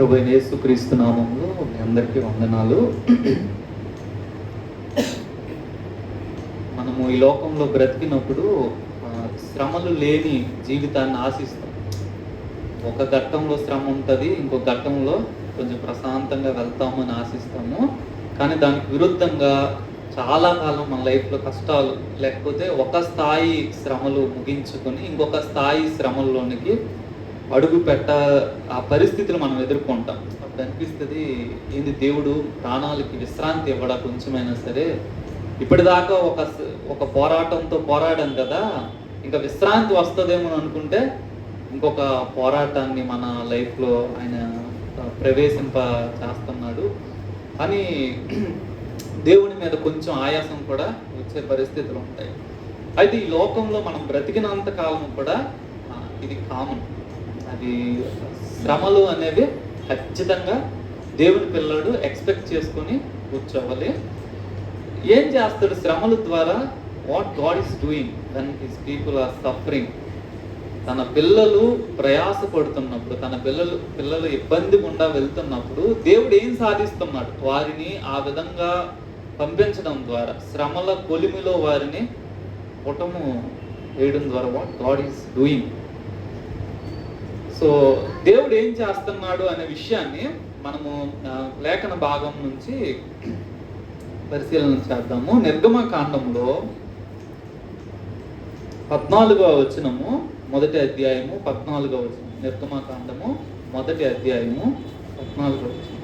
ప్రభు అయిన యేసుక్రీస్తు నామములో మీ అందరికీ వందనాలు. మనము ఈ లోకంలో బ్రతికినప్పుడు శ్రమలు లేని జీవితాన్ని ఆశిస్తాం. ఒక ఘట్టంలో శ్రమ ఉంటుంది, ఇంకో ఘట్టంలో కొంచెం ప్రశాంతంగా వెళ్తామని ఆశిస్తాము. కానీ దానికి విరుద్ధంగా చాలా కాలం మన లైఫ్లో కష్టాలు, లేకపోతే ఒక స్థాయి శ్రమలు ముగించుకొని ఇంకొక స్థాయి శ్రమల్లోనికి అడుగు ఆ పరిస్థితులు మనం ఎదుర్కొంటాం. అప్పుడు అనిపిస్తుంది, ఏంది దేవుడు ప్రాణాలకి విశ్రాంతి ఇవ్వడా కొంచెమైనా సరే. ఇప్పటిదాకా ఒక పోరాటంతో పోరాడాం కదా, ఇంకా విశ్రాంతి వస్తుందేమో అనుకుంటే ఇంకొక పోరాటాన్ని మన లైఫ్లో ఆయన ప్రవేశింప చేస్తున్నాడు. కానీ దేవుని మీద కొంచెం ఆయాసం కూడా వచ్చే పరిస్థితులు ఉంటాయి. అయితే ఈ లోకంలో మనం బ్రతికినంత కాలం కూడా ఇది కామన్. అది శ్రమలు అనేవి ఖచ్చితంగా దేవుని పిల్లడు ఎక్స్పెక్ట్ చేసుకొని కూర్చోవాలి. ఏం చేస్తాడు శ్రమల ద్వారా? What God is doing when his people are suffering. తన పిల్లలు ప్రయాసపడుతున్నప్పుడు, తన పిల్లలు ఇబ్బంది గుండా వెళ్తున్నప్పుడు దేవుడు ఏం సాధిస్తున్నాడు? వారిని ఆ విధంగా పంపించడం ద్వారా, శ్రమల కొలిమిలో వారిని పుటము వేయడం ద్వారా what God is doing. So దేవుడు ఏం చేస్తున్నాడు అనే విషయాన్ని మనము లేఖన భాగం నుంచి పరిశీలన చేద్దాము. నిర్గమకాండంలో 14వ వచనము, మొదటి అధ్యాయము 14వ వచనం. నిర్గమకాండము మొదటి అధ్యాయము 14వ వచనం.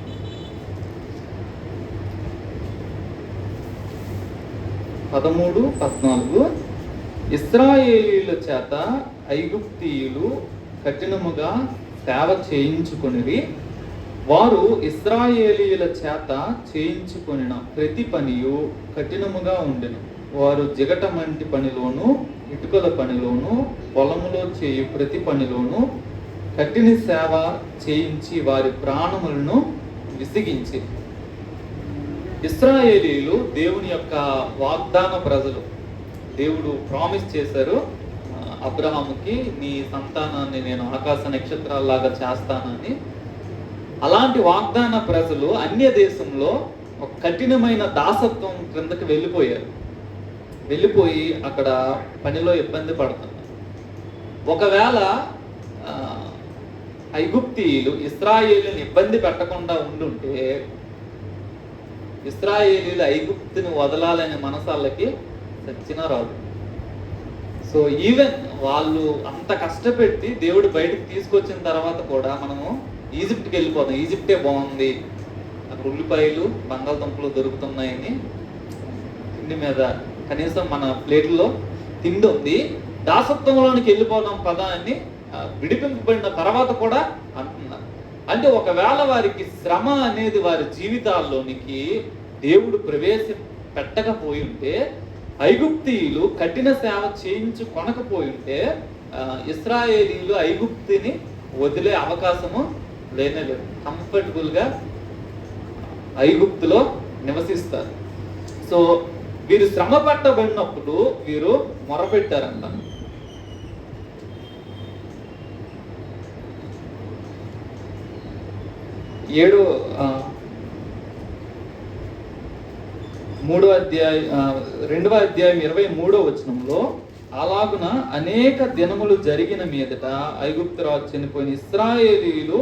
పదమూడు 14. ఇశ్రాయేలీయుల చేత ఐగుప్తీయులు కఠినముగా సేవ చేయించుకొనిరి. వారు ఇశ్రాయేలీయుల చేత చేయించుకొనిన ప్రతి పనియు కఠినముగా ఉండెను. వారు జిగటమంటి పనిలోను, ఇటుకల పనిలోను, పొలములో చేయు ప్రతి పనిలోను కఠిన సేవ చేయించి వారి ప్రాణములను విసిగించి. ఇశ్రాయేలీయులు దేవుని యొక్క వాగ్దాన ప్రజలు. దేవుడు ప్రామిస్ చేశారు అబ్రహాముకి, నీ సంతానాన్ని నేను ఆకాశ నక్షత్రాల్లాగా చేస్తానని. అలాంటి వాగ్దాన ప్రజలు అన్య దేశంలో ఒక కఠినమైన దాసత్వం క్రిందకి వెళ్ళిపోయి అక్కడ పనిలో ఇబ్బంది పడుతున్నారు. ఒకవేళ ఐగుప్తీయులు ఇశ్రాయేలుని ఇబ్బంది పెట్టకుండా ఉండుంటే, ఇశ్రాయేలీలు ఐగుప్తుని వదలాలనే మనసాలకి చచ్చినా రాదు. సో ఈవెన్ వాళ్ళు అంత కష్టపెట్టి దేవుడు బయటకు తీసుకొచ్చిన తర్వాత కూడా మనము ఈజిప్ట్కి వెళ్ళిపోతాం. ఈజిప్టే బాగుంది, అక్కడ ఉల్లిపాయలు బంగాళదుంపలు దొరుకుతున్నాయని, తిండి మీద కనీసం మన ప్లేట్లో తిండి ఉంది, దాసత్వంలోనికి వెళ్ళిపోదాం పదా అని విడిపింపబడిన తర్వాత కూడా అంటున్నారు. అంటే ఒకవేళ వారికి శ్రమ అనేది వారి జీవితాల్లోనికి దేవుడు పెట్టకపోయి ఉంటే, ఐగుప్తీయులు కఠిన సేవ చేయించు కొనకపోయి ఉంటే, ఇశ్రాయేలీలు ఐగుప్తిని వదిలే అవకాశము లేనేలేదు. కంఫర్టబుల్గా ఐగుప్తులో నివసిస్తారు. సో వీరు శ్రమ పట్టబడినప్పుడు వీరు మొరపెట్టారంట. రెండవ అధ్యాయం 23వ వచనంలో, అలాగున అనేక దినములు జరిగిన మీదట ఐగుప్తు రాజు చనిపోయిన ఇశ్రాయేలీయులు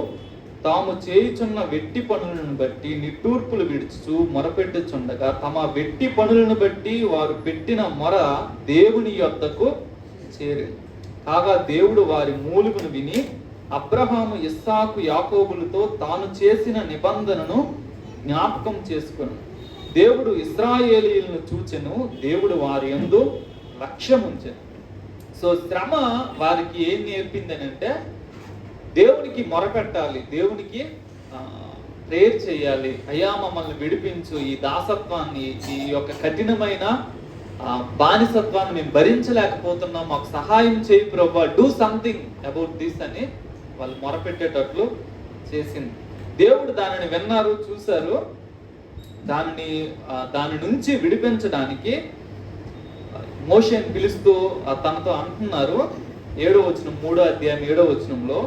తాము చేయుచున్న వెట్టి పనులను బట్టి నిట్టూర్పులు విడుచు మొరపెట్టుచుండగా, తమ వెట్టి పనులను బట్టి వారు పెట్టిన మొర దేవుని యొద్దకు చేరి. కాగా దేవుడు వారి మూలుగును విని అబ్రహాము, ఇస్సాకు, యాకోబులతో తాను చేసిన నిబంధనను జ్ఞాపకం చేసుకొను. దేవుడు ఇశ్రాయేలీయులను చూచెను, దేవుడు వారి యందు లక్ష్యముంచెను. సో శ్రమ వారికి ఏం నేర్పిందని అంటే, దేవునికి మొరపెట్టాలి, దేవునికి ప్రేయర్ చేయాలి. అయ్యా మమ్మల్ని విడిపించు, ఈ దాసత్వాన్ని, ఈ యొక్క కఠినమైన బానిసత్వాన్ని మేము భరించలేకపోతున్నాం, మాకు సహాయం చేయి ప్రభువా, డూ సంథింగ్ అబౌట్ దిస్ అని వాళ్ళు మొరపెట్టేటట్లు చేసింది. దేవుడు దానిని విన్నారు, చూశారు. దాని నుంచి విడిపించడానికి మోషేని పిలుస్తూ తనతో అంటున్నారు. 7వ వచనం, 3వ అధ్యాయం 7వ వచనంలో,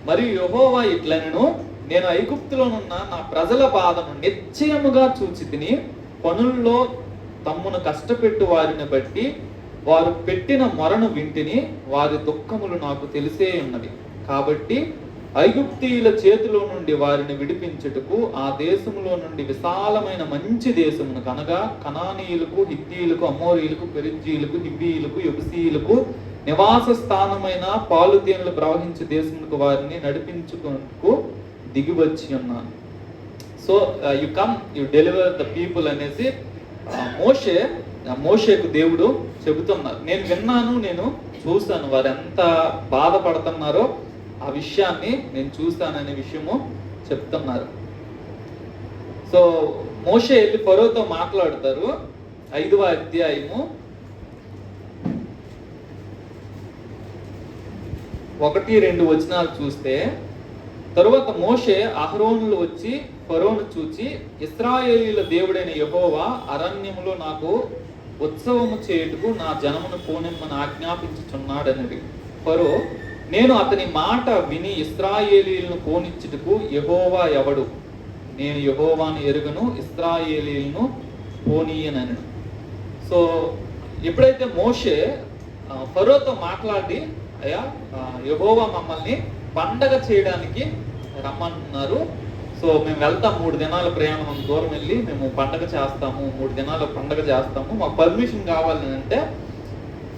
మరియు యెహోవా ఇట్లనెను, నేను ఐగుప్తులోనున్న నా ప్రజల బాధను నిశ్చయముగా చూచి తిని, పనుల్లో తమ్మును కష్టపెట్టు వారిని బట్టి వారు పెట్టిన మొరను వింటిని, వారి దుఃఖములు నాకు తెలిసే ఉన్నది. కాబట్టి ఐగుప్తీయుల చేతిలో నుండి వారిని విడిపించుటకు ఆ దేశములో నుండి విశాలమైన మంచి దేశమును కనగా కనానీయులకు, హిత్తీయులకు, అమోరీయులకు, పెరిజ్జీయులకు, హిబ్బీయులకు, యెబూసీయులకు నివాస స్థానమైన పాలుతేనులు ప్రవహించే దేశములకు వారిని నడిపించుటకు దిగివచ్చి ఉన్నాను. So you come you deliver the people అనేసి మోషేకు దేవుడు చెబుతున్నారు. నేను విన్నాను, నేను చూశాను, వారు ఎంత బాధపడుతున్నారో ఆ విషయాన్ని నేను చూస్తాననే విషయము చెప్తున్నారు. సో మోషే వెళ్ళి ఫరోతో మాట్లాడతారు. 5వ అధ్యాయము 1-2 వచనాలు చూస్తే, తరువాత మోషే అహరోనులు వచ్చి ఫరోను చూచి, ఇశ్రాయేలీయుల దేవుడైన యెహోవా అరణ్యములో నాకు ఉత్సవము చేయుటకు నా జనమును పోనిమ్మని ఆజ్ఞాపించుచున్నాడన్నది. ఫరో, నేను అతని మాట విని ఇశ్రాయేలీయులను పోనిచ్చుటకు యెహోవా ఎవడు? నేను యెహోవాను ఎరుగను, ఇశ్రాయేలీయులను పోనీయనను. సో ఎప్పుడైతే మోషే ఫరోతో మాట్లాడి, అయ్యా యెహోవా మమ్మల్ని పండగ చేయడానికి రమ్మంటున్నారు, సో మేము వెళ్తాం, 3 దినాల ప్రయాణం దూరం వెళ్ళి మేము పండగ చేస్తాము, 3 దినాల పండగ చేస్తాము, మాకు పర్మిషన్ కావాలి అంటే,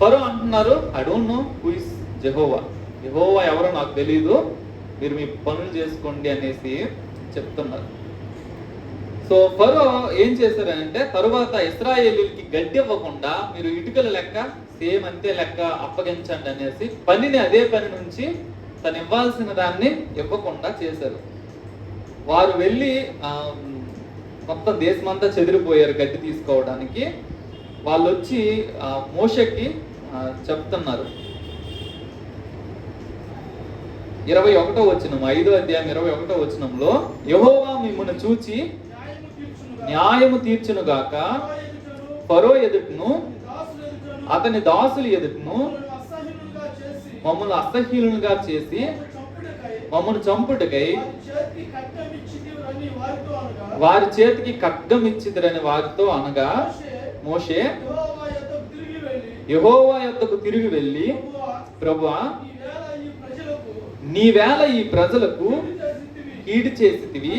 ఫరో అంటున్నారు, I don't know who is Jehovah, యెహోవా ఎవరో నాకు తెలియదు, మీరు మీ పనులు చేసుకోండి అనేసి చెప్తున్నారు. సో ఫరో ఏం చేశారంటే, తరువాత ఇశ్రాయేలీయులకి గడ్డి ఇవ్వకుండా మీరు ఇటుకల లెక్క సేమ్ అంతే లెక్క అప్పగించండి అనేసి పనిని అదే పని నుంచి తను ఇవ్వాల్సిన దాన్ని ఇవ్వకుండా చేశారు. వారు వెళ్ళి మొత్తం దేశమంతా చెదిరిపోయారు గడ్డి తీసుకోవడానికి. వాళ్ళు వచ్చి మోషేకి చెప్తున్నారు. 21వ వచనం, 5వ అధ్యాయం 21వ వచనంలో, యెహోవా మిమ్మును చూచి న్యాయము తీర్చునుగాక, ఫరో ఎదుటను అతని దాసులు ఎదుటను మమ్మల్ని అసహ్యులుగా చేసి మమ్మల్ని చంపుటకై వారి చేతికి ఖడ్గం ఇచ్చిదరని వారితో అనగా, మోషే యెహోవా యొద్దకు తిరిగి వెళ్ళి, ప్రభువా నీవేళ ఈ ప్రజలకు కీడు చేసితివి,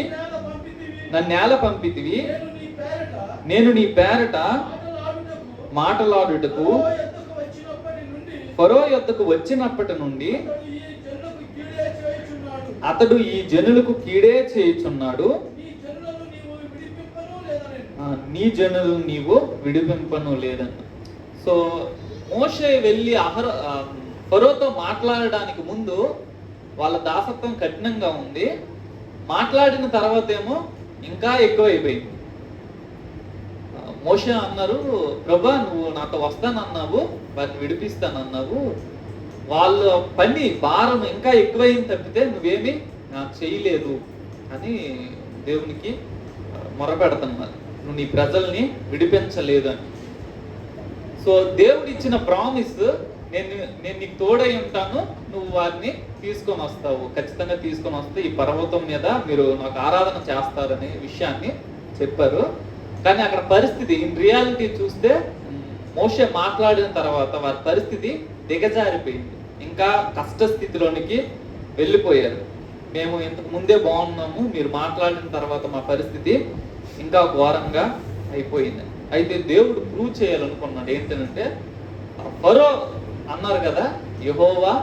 నన్నేల పంపితివి, నేను నీ పేరట మాటలాడుటకు ఫరో యొద్దకు వచ్చినప్పటి నుండి అతడు ఈ జనులకు కీడే చేయుచున్నాడు, నీ జనులు నీవు విడిపింపను లేదన్న. సో మోషే వెళ్ళి ఫరోతో మాట్లాడడానికి ముందు వాళ్ళ దాసత్వం కఠినంగా ఉంది, మాట్లాడిన తర్వాత ఏమో ఇంకా ఎక్కువైపోయింది. మోషే అన్నారు, ప్రభా నువ్వు నాతో వస్తానన్నావు, వారిని విడిపిస్తానన్నావు, వాళ్ళ పని భారం ఇంకా ఎక్కువైంది తప్పితే నువ్వేమి నాకు చేయలేదు అని దేవునికి మొరపెడుతున్నారు, నువ్వు నీ ప్రజల్ని విడిపించలేదు అని. సో దేవుడు ఇచ్చిన ప్రామిస్, నేను నీకు తోడై ఉంటాను, నువ్వు వారిని తీసుకొని వస్తావు, ఖచ్చితంగా తీసుకొని వస్తే ఈ పర్వతం మీద మీరు నాకు ఆరాధన చేస్తారనే విషయాన్ని చెప్పారు. కానీ అక్కడ పరిస్థితి ఇన్ రియాలిటీ చూస్తే మోషే మాట్లాడిన తర్వాత వారి పరిస్థితి దిగజారిపోయింది, ఇంకా కష్ట స్థితిలోనికి వెళ్ళిపోయారు. మేము ఇంతకు ముందే బాగున్నాము, మీరు మాట్లాడిన తర్వాత మా పరిస్థితి ఇంకా ఘోరంగా అయిపోయింది. అయితే దేవుడు ప్రూవ్ చేయాలనుకున్నాడు ఏంటంటే, ఫరో అన్నారు కదా యెహోవా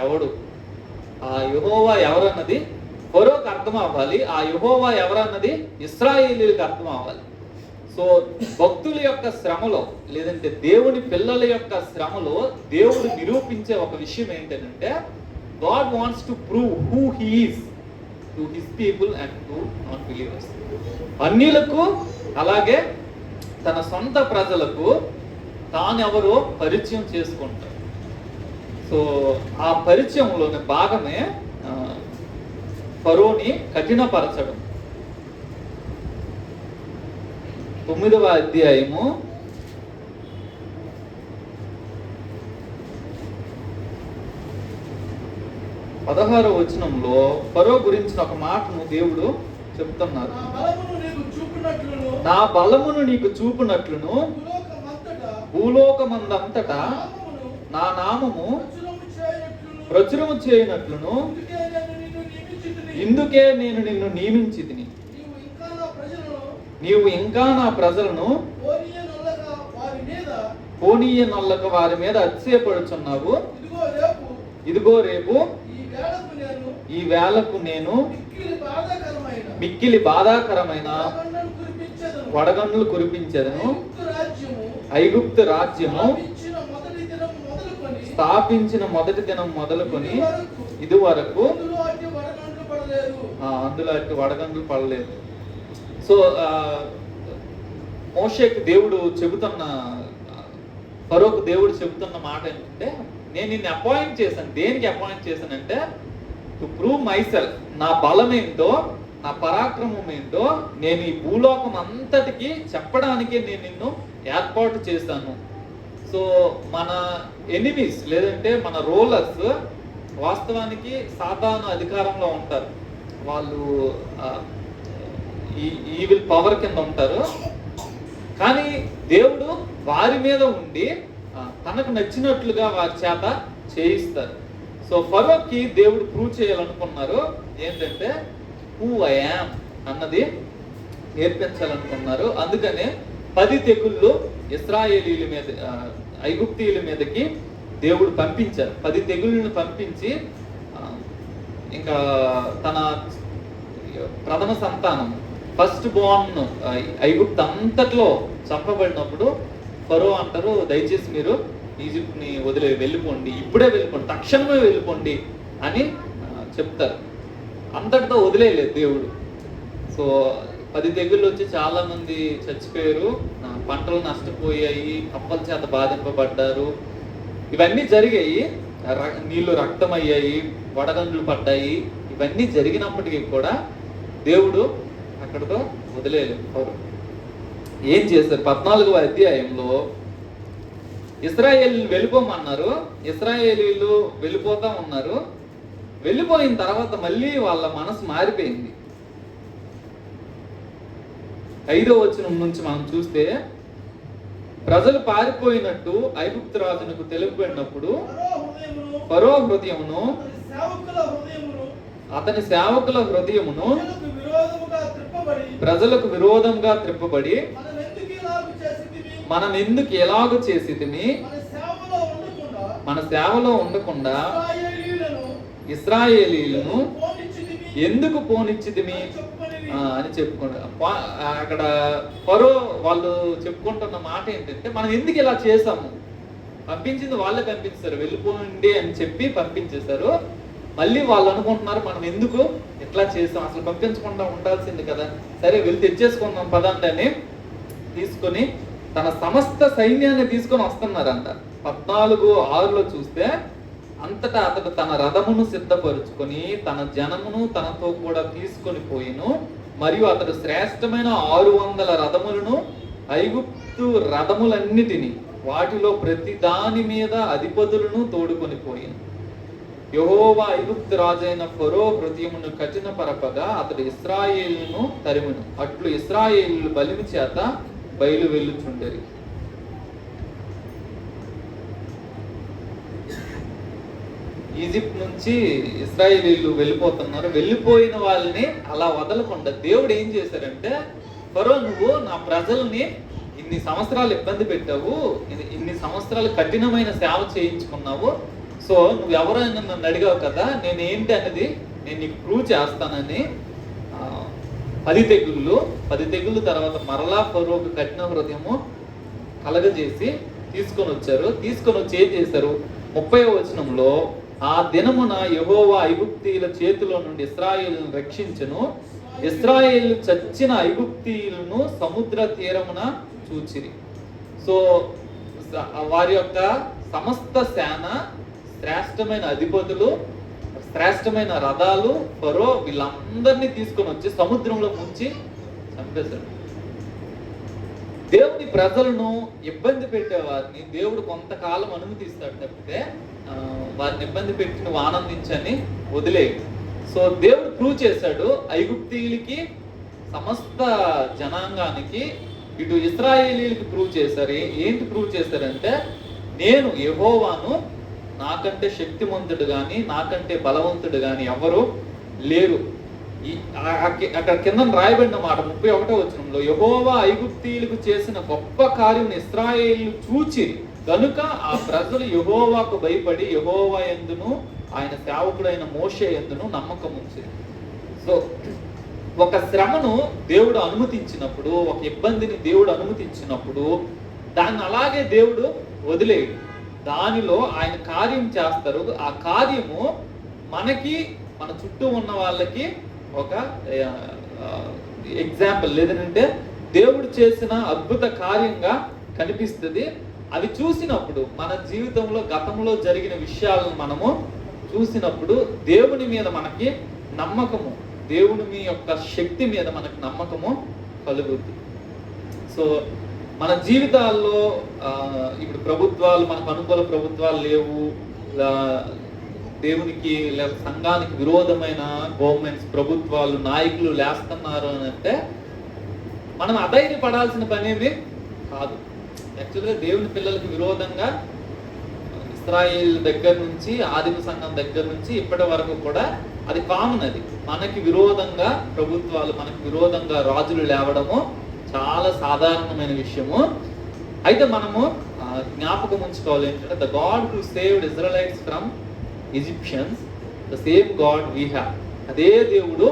ఎవడు, ఆ యెహోవా ఎవరన్నది ఫరోకి అర్థం అవ్వాలి, ఆ యెహోవా ఎవరన్నది ఇశ్రాయేలీయులకు అర్థం అవ్వాలి. సో భక్తుల యొక్క శ్రమలో, లేదంటే దేవుని పిల్లల యొక్క శ్రమలో దేవుడు నిరూపించే ఒక విషయం ఏంటంటే, God wants to prove who he is to his people and to non believers. అన్యులకు అలాగే తన సొంత ప్రజలకు తానెవరో పరిచయం చేసుకుంటాడు. సో ఆ పరిచయంలోని భాగమే ఫరోని కఠినపరచడం. 9వ అధ్యాయము 1 16వ వచనంలో ఫరో గురించిన ఒక మాటను దేవుడు చెప్తున్నారు. నా బలమును నీకు చూపునట్లును భూలోకమందంతటా నా నామము ప్రచురము చేయనట్లును ఇందుకే నేను నిన్ను నియమించితిని. నీవు ఇంకా నా ప్రజలను పోనీయనొల్లక వారి మీద అతిశయపడుచున్నావు. ఇదిగో రేపు ఈ వేళకు నేను మిక్కిలి బాధాకరమైన వడగండ్లు కురిపించెదను. ఐగుప్తు రాజ్యము స్థాపించిన మొదటి దినం మొదలుకొని ఇది వరకు అందులో అట్టి వడగండ్లు పడలేదు. సో మోషేకి దేవుడు చెబుతున్న, ఫరోకు దేవుడు చెబుతున్న మాట ఏంటంటే, నేను నిన్ను అపాయింట్ చేశాను. దేనికి అపాయింట్ చేశానంటే, టు ప్రూవ్ మై సెల్ఫ్, నా బలం ఏంటో, నా పరాక్రమం ఏంటో నేను ఈ భూలోకం అంతటికి చెప్పడానికే నేను నిన్ను ఏర్పాటు చేశాను. సో మన ఎనిమీస్ లేదంటే మన రూలర్స్ వాస్తవానికి సాతాను అధికారంలో ఉంటారు. వాళ్ళు ఈవిల్ పవర్ కింద ఉంటారు. కానీ దేవుడు వారి మీద ఉండి తనకు నచ్చినట్లుగా వారి చేత చేయిస్తారు. సో ఫరోకి దేవుడు ప్రూవ్ చేయాలనుకున్నారు ఏంటంటే హూ ఐ యామ్ అన్నది నేర్పించాలనుకున్నారు. అందుకనే 10 తెగుళ్ళు ఇశ్రాయేలీల మీద, ఐగుప్తీయుల మీదకి దేవుడు పంపించారు. 10 తెగుళ్ళను పంపించి ఇంకా తన ప్రథమ సంతానం ఫస్ట్ బోర్న్ ఐగుప్తు అంతట్లో చంపబడినప్పుడు ఫరో అంటారు, దయచేసి మీరు ఈజిప్ట్ని వదిలే వెళ్ళిపోండి, ఇప్పుడే వెళ్ళిపోండి, తక్షణమే వెళ్ళిపోండి అని చెప్తారు. అంతటితో వదిలేయలేదు దేవుడు. సో 10 తెగుళ్ళు వచ్చి చాలా మంది చచ్చిపోయారు, పంటలు నష్టపోయాయి, కప్పల చేత బాధింపబడ్డారు, ఇవన్నీ జరిగాయి. నీళ్లు రక్తమయ్యాయి, వడగండ్లు పడ్డాయి. ఇవన్నీ జరిగినప్పటికీ కూడా దేవుడు అక్కడితో వదిలేయలేదు. ఏం చేశారు? 14వ అధ్యాయంలో ఇశ్రాయేలీలు వెళ్ళిపోమన్నారు. ఇశ్రాయేలీలు వెళ్ళిపోతా ఉన్నారు. వెళ్ళిపోయిన తర్వాత మళ్ళీ వాళ్ళ మనసు మారిపోయింది. 5వ వచనం నుంచి మనం చూస్తే, ప్రజలు పారిపోయినట్టు ఐగుప్తు రాజునకు తెలుపబడినప్పుడు ఫరో హృదయమును అతని సేవకుల హృదయమును ప్రజలకు విరోధంగా త్రిప్పబడి మనం ఎందుకు ఎలాగూ చేసితిమి, మన సేవలో ఉండకుండా ఇశ్రాయేలీలను ఎందుకు పోనిచ్చితిమి అని చెప్పుకుంటారు. అక్కడ ఫరో వాళ్ళు చెప్పుకుంటున్న మాట ఏంటంటే, మనం ఎందుకు ఇలా చేసాము, పంపించింది వాళ్ళే పంపించారు, వెళ్ళిపోండి అని చెప్పి పంపించేశారు. మళ్ళీ వాళ్ళు అనుకుంటున్నారు, మనం ఎందుకు ఎట్లా చేసాం, అసలు పంపించకుండా ఉండాల్సింది కదా, సరే వెళ్ళి తెచ్చేసుకుందాం పదండి అని తీసుకొని తన సమస్త సైన్యాన్ని తీసుకొని వస్తున్నారంట. 14:6లో చూస్తే, అంతటా అతడు తన రథమును సిద్ధపరుచుకొని తన జనమును తనతో కూడా తీసుకొని పోయిను, మరియు అతడు శ్రేష్టమైన 600 రథములను ఐగుప్తు రథములన్నిటినీ వాటిలో ప్రతి దాని మీద అధిపతులను తోడుకొని పోయిను. యెహోవా ఐగుప్తు రాజైన ఫరో హృదయమును కఠినపరపగా అతడు ఇశ్రాయేలును తరిమును. అట్లు ఇశ్రాయేలు బలిమి చేత బయలు వెళ్ళుచుండెరి. ఈజిప్ట్ నుంచి ఇశ్రాయేలీలు వెళ్ళిపోతున్నారు. వెళ్ళిపోయిన వాళ్ళని అలా వదలకుండా దేవుడు ఏం చేశారంటే, ఫరో నువ్వు నా ప్రజల్ని ఇన్ని సంవత్సరాలు ఇబ్బంది పెట్టావు, ఇన్ని సంవత్సరాలు కఠినమైన సేవ చేయించుకున్నావు, సో నువ్వు ఎవరైనా నన్ను అడిగావు కదా, నేను ఏంటి అనేది నేను నీకు ప్రూవ్ చేస్తానని 10 తెగుళ్ళు తర్వాత మరలా ఫరోకు కఠిన హృదయము కలగజేసి తీసుకొని వచ్చారు. తీసుకొని వచ్చి ఏం చేశారు? 30వ వచనంలో, ఆ దినమున యెహోవా ఐగుప్తీయుల చేతిలో నుండి ఇశ్రాయేలును రక్షించును, ఇశ్రాయేలు చచ్చిన ఐగుప్తీయులను సముద్ర తీరమున చూచిరి. సో వారి యొక్క సమస్త సేన, శ్రేష్టమైన అధిపతులు, శ్రేష్టమైన రథాలు, ఫరో వీళ్ళందరినీ తీసుకొని వచ్చి సముద్రంలో ముంచి చంపేశాడు. దేవుని ప్రజలను ఇబ్బంది పెట్టే వారిని దేవుడు కొంతకాలం అనుమతిస్తాడు తప్పితే వారిని ఇబ్బంది పెట్టి నువ్వు ఆనందించని వదిలేయడు. సో దేవుడు ప్రూవ్ చేశాడు ఐగుప్తీయులకి, సమస్త జనాంగానికి, ఇటు ఇశ్రాయేలీలకి ప్రూవ్ చేశారు. ఏంటి ప్రూవ్ చేశారంటే, నేను యెహోవాను, నాకంటే శక్తిమంతుడు కానీ నాకంటే బలవంతుడు కానీ ఎవరు లేరు. అక్కడ కింద రాయబడిన మాట 31వ వచనంలో, యెహోవా ఐగుప్తీయులకు చేసిన గొప్ప కార్యం ఇశ్రాయేలు చూచి కనుక ఆ ప్రజలు యెహోవాకు భయపడి యెహోవా యందును ఆయన సేవకుడైన మోషే యందును నమ్మకం ఉంచింది. సో ఒక శ్రమను దేవుడు అనుమతించినప్పుడు, ఒక ఇబ్బందిని దేవుడు అనుమతించినప్పుడు దాన్ని అలాగే దేవుడు వదిలేడు. దానిలో ఆయన కార్యం చేస్తారు. ఆ కార్యము మనకి, మన చుట్టూ ఉన్న వాళ్ళకి ఒక ఎగ్జాంపుల్, లేదంటే దేవుడు చేసిన అద్భుత కార్యంగా కనిపిస్తుంది. అవి చూసినప్పుడు మన జీవితంలో గతంలో జరిగిన విషయాలను మనము చూసినప్పుడు దేవుని మీద మనకి నమ్మకము, దేవుని మీ యొక్క శక్తి మీద మనకు నమ్మకము కలుగుద్ది. సో మన జీవితాల్లో ఇప్పుడు ప్రభుత్వాలు, మనకు అనుకూల ప్రభుత్వాలు లేవు, దేవునికి లేదా సంఘానికి విరోధమైన గవర్నమెంట్స్, ప్రభుత్వాలు, నాయకులు లేస్తున్నారు అని అంటే మనం అధైర్యపడాల్సిన పని ఏమి కాదు. యాక్చువల్గా దేవుని పిల్లలకి విరోధంగా ఇశ్రాయేల్ దగ్గర నుంచి, ఆదిమ సంఘం దగ్గర నుంచి ఇప్పటి వరకు కూడా అది కామన్. అది మనకి విరోధంగా ప్రభుత్వాలు, మనకి విరోధంగా రాజులు లేవడము చాలా సాధారణమైన విషయము. అయితే మనము జ్ఞాపకం ఉంచుకోవాలి ఏంటంటే, the God who saved Israelites from Egyptians, the same God we have. అదే దేవుడు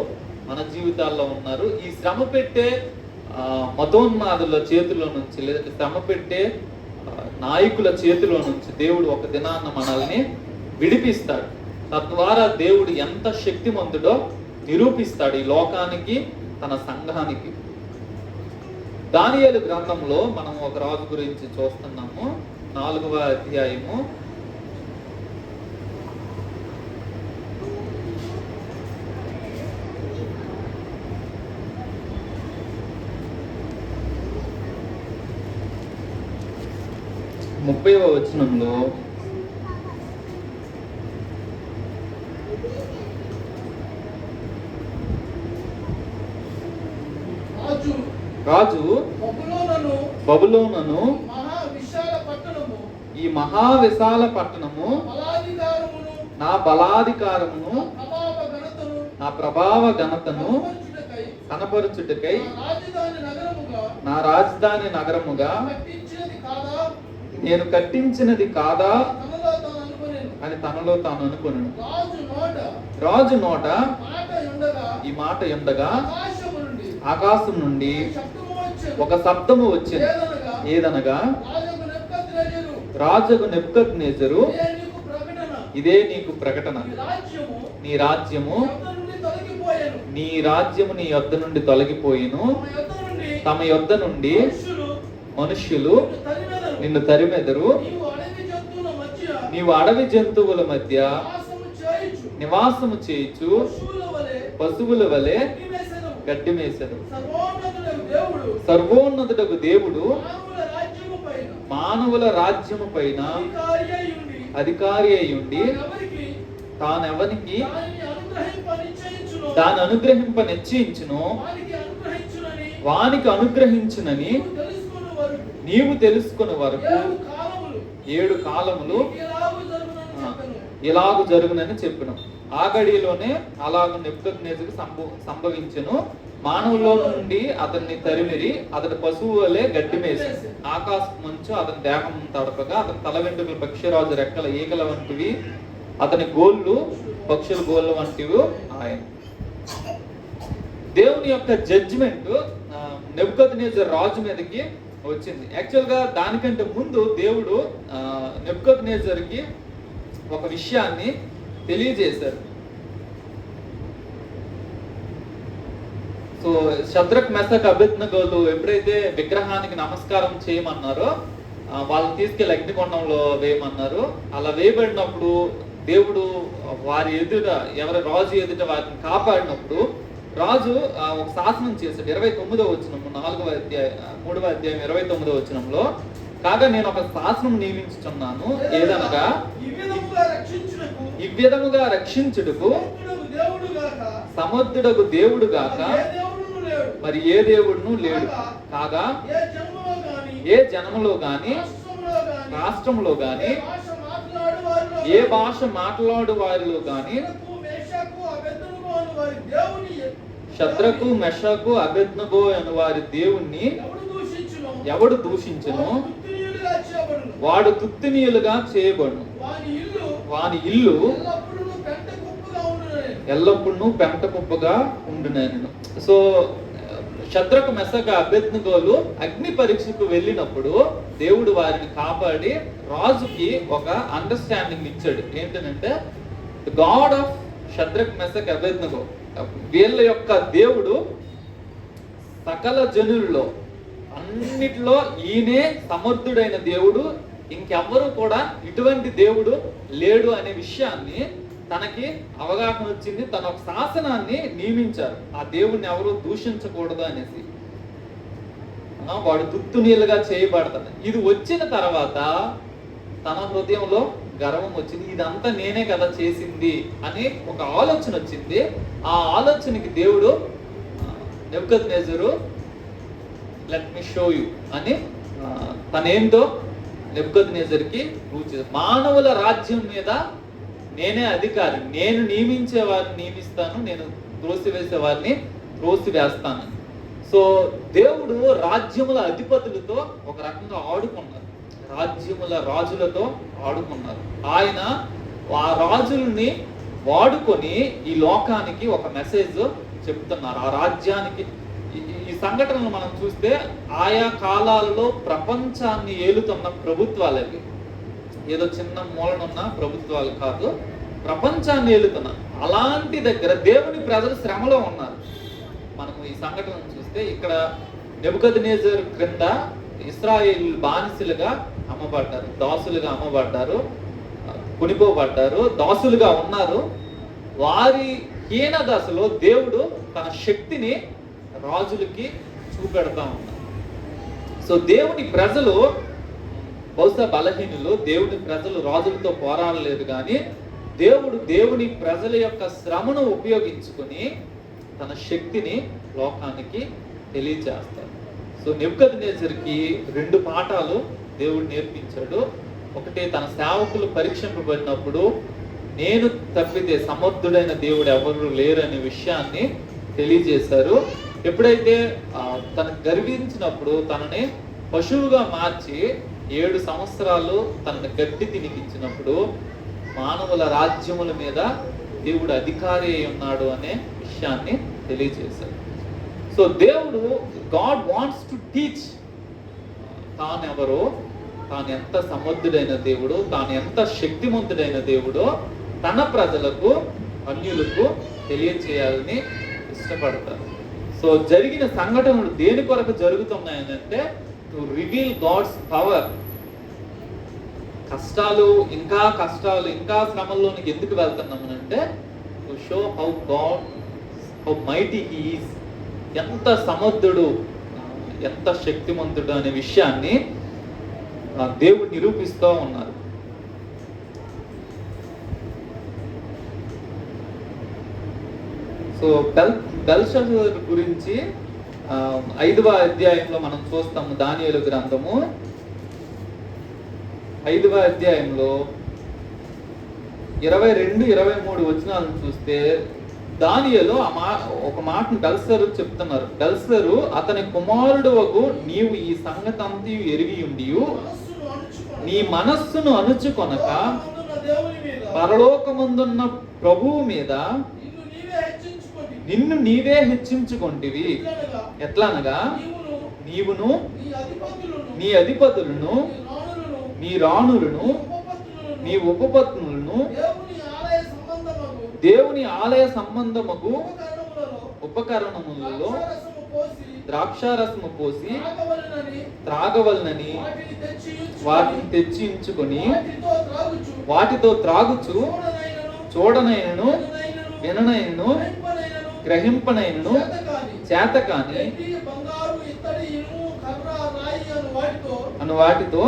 మన జీవితాల్లో ఉన్నారు. ఈ శ్రమ పెట్టే మతోన్మాదుల చేతిలో నుంచి, లేదంటే శ్రమ పెట్టే నాయకుల చేతిలో నుంచి దేవుడు ఒక దినాన్న మనల్ని విడిపిస్తాడు. తద్వారా దేవుడు ఎంత శక్తిమంతుడో నిరూపిస్తాడు ఈ లోకానికి, తన సంఘానికి. దానియేలు గ్రంథంలో మనం ఒక రాజు గురించి చూస్తున్నాము. 4వ అధ్యాయము 30వ వచనంలో, రాజు బబులోనును ఈ మహావిశాల పట్టణము నా బలాధికారమును నా ప్రభావ ఘనతను కనపరుచుటకై నా రాజధాని నగరముగా నేను కట్టించినది కాదా అని తనలో తాను అనుకొనెను. రాజు నోట ఈ మాట ఉండగా ఆకాశం నుండి ఒక శబ్దము వచ్చింది. ఏదనగా, రాజుకు నెబుకద్నెజరు, ఇదే నీకు ప్రకటన, నీ రాజ్యము నీ యొద్ద నుండి తొలగిపోయిను, తమ యొద్ద నుండి మనుష్యులు నిన్ను తరిమెదరు, నీవు అడవి జంతువుల మధ్య నివాసము చేయుచు పశువుల వలె గడ్డి మేసెను. సర్వోన్నతుడగు దేవుడు మానవుల రాజ్యము పైన అధికారి అయ్యుండి తానెవనికి దాని అనుగ్రహింప నిశ్చయించును వానికి అనుగ్రహించునని నీవు తెలుసుకునే వరకు 7 కాలములు ఇలాగు జరుగునని చెప్పినాం. ఆ గడిలోనే అలాగ నెబుకద్నెజరు సంభవించెను. మానవులో నుండి అతన్ని తరిమిరి, అతని పశువు వలె గడ్డి మేసి, ఆకాశ మంచు అతని దేహం తడపగా, అతని తల వెంట్రుకలు పక్షిరాజు రెక్కల ఈగల వంటివి, అతని గోళ్ళు పక్షుల గోళ్ళ వంటివి ఆయన. దేవుని యొక్క జడ్జిమెంట్ నెబుకద్నెజరు రాజు మీదకి వచ్చింది. యాక్చువల్గా దానికంటే ముందు దేవుడు నెబుకద్నెజరుకి ఒక విషయాన్ని తెలియజేశారు. సో షద్రక్, మెషక్, అబేద్నెగోలు ఎప్పుడైతే విగ్రహానికి నమస్కారం చేయమన్నారో, వాళ్ళని తీసుకెళ్లి అగ్నికొండంలో వేయమన్నారు. అలా వేయబడినప్పుడు దేవుడు వారి ఎదుట, ఎవరి రాజు ఎదుట వారిని కాపాడినప్పుడు రాజు ఒక శాసనం చేశాడు. 29వ వచనము 3వ అధ్యాయం 29వ వచనంలో, కాగా నేను ఒక శాసనం నియమించుచున్నాను, ఏదనగా ఇవ్విధముగా రక్షించుటకు సమర్థుడగు దేవుడు గాక మరి ఏ దేవుడును లేడు. కాగా ఏ జనములో గాని రాష్ట్రంలో గాని ఏ భాష మాట్లాడు వారిలో గాని శద్రకు మెషకు అబేద్నెగో అను వారి దేవుణ్ణి ఎవడు దూషించును వాడు తుత్తినీయులుగా చేయబడును. వాని ఇల్లు ఎల్లప్పుడూ పెంట కుప్పగా ఉండునను. సో శద్రకు మెషకు అబేద్నెగోలు అగ్ని పరీక్షకు వెళ్ళినప్పుడు దేవుడు వారిని కాపాడి రాజుకి ఒక అండర్స్టాండింగ్ ఇచ్చాడు. ఏంటంటే గాడ్ ఆఫ్ శద్రకు మెషకు అబేద్నెగో, వీళ్ళ యొక్క దేవుడు సకల జనుల్లో అన్నిటిలో ఈయనే సమర్థుడైన దేవుడు, ఇంకెవ్వరూ కూడా ఇటువంటి దేవుడు లేడు అనే విషయాన్ని తనకి అవగాహన వచ్చింది. తన ఒక శాసనాన్ని నియమించారు, ఆ దేవుడిని ఎవరు దూషించకూడదు అనేసి. వాడు తుత్తునీలుగా చేయబడతాడు. ఇది వచ్చిన తర్వాత తన హృదయంలో గర్వం వచ్చింది, ఇదంతా నేనే కదా చేసింది అని ఒక ఆలోచన వచ్చింది. ఆ ఆలోచనకి దేవుడు నెబుకద్నెజరు లెట్ మీ షో యు అని తనేంటో నెబుకద్నెజర్కి రుచి, మానవుల రాజ్యం మీద నేనే అధికారి, నేను నియమించే వారిని నియమిస్తాను, నేను త్రోసివేసే వారిని త్రోసివేస్తాను. సో దేవుడు రాజ్యముల అధిపతులతో ఒక రకంగా ఆడుకున్నారు, రాజ్యముల రాజులతో ఆడుకున్నారు. ఆయన ఆ రాజుల్ని వాడుకొని ఈ లోకానికి ఒక మెసేజ్ చెప్తున్నారు, ఆ రాజ్యానికి. ఈ సంఘటనలు మనం చూస్తే ఆయా కాలాలలో ప్రపంచాన్ని ఏలుతున్న ప్రభుత్వాలు అవి, ఏదో చిన్న మూలనున్న ప్రభుత్వాలు కాదు, ప్రపంచాన్ని ఏలుతున్న అలాంటి దగ్గర దేవుని ప్రజలు శ్రమలో ఉన్నారు. మనం ఈ సంఘటనను చూస్తే ఇక్కడ నెబుకద్నెజర్ క్రింద ఇశ్రాయేలు బానిసలుగా అమ్మబడ్డారు, దాసులుగా అమ్మబడ్డారు, కొనిపోబడ్డారు, దాసులుగా ఉన్నారు. వారి హీన దశలో దేవుడు తన శక్తిని రాజులకి చూపెడతా ఉన్నారు. సో దేవుని ప్రజలు బహుశా బలహీనులు, దేవుని ప్రజలు రాజులతో పోరాడలేదు, కానీ దేవుడు దేవుని ప్రజల యొక్క శ్రమను ఉపయోగించుకొని తన శక్తిని లోకానికి తెలియజేస్తాడు. సో నెబుకద్నెజర్కి 2 పాఠాలు దేవుడు నేర్పించాడు. ఒకటి, తన సేవకులు పరీక్షింపబడినప్పుడు నేను తప్పితే సమర్థుడైన దేవుడు ఎవరు లేరనే విషయాన్ని తెలియజేశారు. ఎప్పుడైతే తను గర్వించినప్పుడు తనని పశువుగా మార్చి 7 సంవత్సరాలు తనని గడ్డి తినిపించినప్పుడు మానవుల రాజ్యముల మీద దేవుడు అధికారి అయి ఉన్నాడు అనే విషయాన్ని తెలియజేశాడు. సో దేవుడు, గాడ్ వాంట్స్ టు టీచ్ తానెవరో, తాను ఎంత సమర్థుడైన దేవుడు, తాను ఎంత శక్తిమంతుడైన దేవుడో తన ప్రజలకు, అన్యులకు తెలియచేయాలని ఇష్టపడతారు. సో జరిగిన సంఘటనలు దేని కొరకు జరుగుతున్నాయంటే టు రివీల్ గాడ్స్ పవర్. కష్టాలు ఇంకా శ్రమల్లోనికి ఎందుకు వెళ్తున్నామనంటే to show how mighty he is, ఎంత సమర్థుడు, ఎంత శక్తిమంతుడు అనే విషయాన్ని దేవుడు నిరూపిస్తూ ఉన్నారు. సో బెల్షస్సర్ గురించి 5వ అధ్యాయంలో మనం చూస్తాము. దానియేలు గ్రంథము 5వ అధ్యాయంలో 22-23 వచనాలను చూస్తే దానియేలు ఒక మాటను బెల్షస్సరు చెప్తున్నారు. బెల్షస్సరు అతని కుమారుడు వగు నీవు ఈ సంగతంతయు ఎరిగి ఉండియు నీ మనస్సును అణుచుకొనక పరలోకమందున్న ప్రభువు మీద నిన్ను నీవే హెచ్చించుకొంటివి. ఎట్లనగా నీవును నీ అధిపతులను నీ రాణులను నీ ఉపపత్నులను దేవుని ఆలయ సంబంధముకు ఉపకరణములలో ద్రాక్షారసము పోసి త్రాగవలనని వాటిని తెచ్చించుకొని వాటితో త్రాగుచు చూడనైనను విననైనను గ్రహింపనైనను చేతకాని అను వాటితో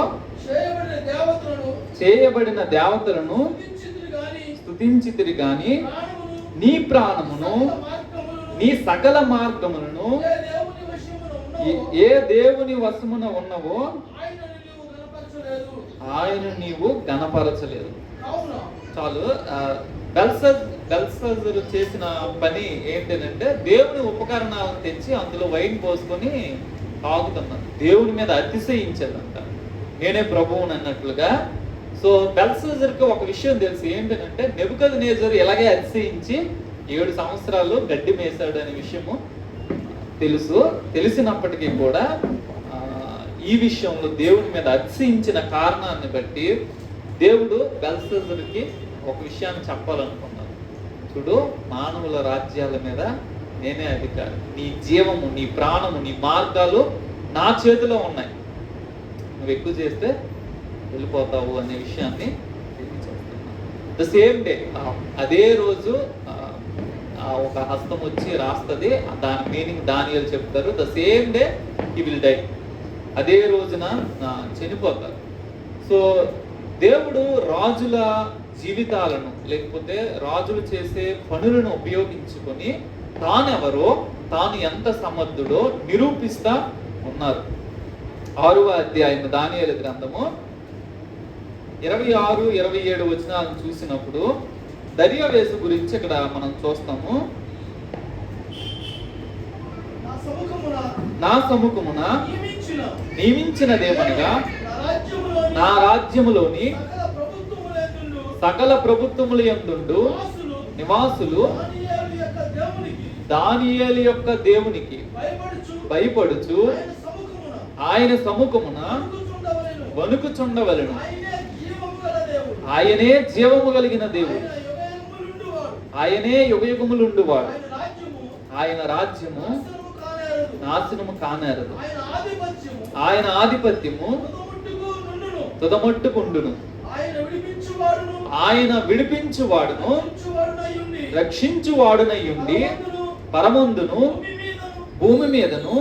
చేయబడిన దేవతలను గుర్తించితిరి గాని నీ ప్రాణమును నీ సకల మార్గములను ఏ దేవుని వశమున ఉన్నవో ఆయన నీవు గణపరచలేదు. చాలు. బెల్షస్సరు చేసిన పని ఏంటంటే దేవుని ఉపకరణాలను తెచ్చి అందులో వైన్ పోసుకొని తాగుతున్నాడు. దేవుని మీద అతిశయించాడంట, నేనే ప్రభువుని అన్నట్లుగా. సో బెల్షస్సరుకి ఒక విషయం తెలుసు, ఏంటంటే నెబుకద్నెజరు ఎలాగే అతిశయించి 7 సంవత్సరాలు గడ్డి మేసాడు అనే విషయము తెలుసు. తెలిసినప్పటికీ కూడా ఈ విషయంలో దేవుని మీద అతిశయించిన కారణాన్ని బట్టి దేవుడు బెల్షస్సరుకి ఒక విషయాన్ని చెప్పాలనుకున్నాను. చూడు, మానవుల రాజ్యాల మీద నేనే అధికారి, నీ జీవము, నీ ప్రాణము, నీ మార్గాలు నా చేతిలో ఉన్నాయి, నువ్వు ఎక్కువ చేస్తే వెళ్ళిపోతావు అనే విషయాన్ని ద సేమ్ డే, అదే రోజు ఒక హస్తం వచ్చి రాస్తుంది. దాని మీనింగ్ దానియేలు చెప్తారు. The same day he will die, అదే రోజున చనిపోతారు. సో దేవుడు రాజుల జీవితాలను లేకపోతే రాజులు చేసే పనులను ఉపయోగించుకొని తానెవరో, తాను ఎంత సమర్థుడో నిరూపిస్తా ఉన్నారు. 6వ అధ్యాయం దానియేలు గ్రంథము 26, 27 వచనాలను చూసినప్పుడు దర్యావేషు గురించి ఇక్కడ మనం చూస్తాము. నా సముఖమున నియమించినదేమనగా నా రాజ్యములోని సకల ప్రభుత్వముల యందుండు నివాసులు దానియేలు యొక్క దేవునికి భయపడుచు ఆయన సముఖమున వణుకుచుండవలెను. ఆయనే జీవము కలిగిన దేవుడు, ఆయనే యుగయుగములుండువాడు, ఆయన రాజ్యము నాశనము కానేరదు, ఆయన ఆధిపత్యము తుదమట్టుకుండును, ఆయన విడిపించువాడును రక్షించువాడునయ్యుండి పరమందును భూమి మీదను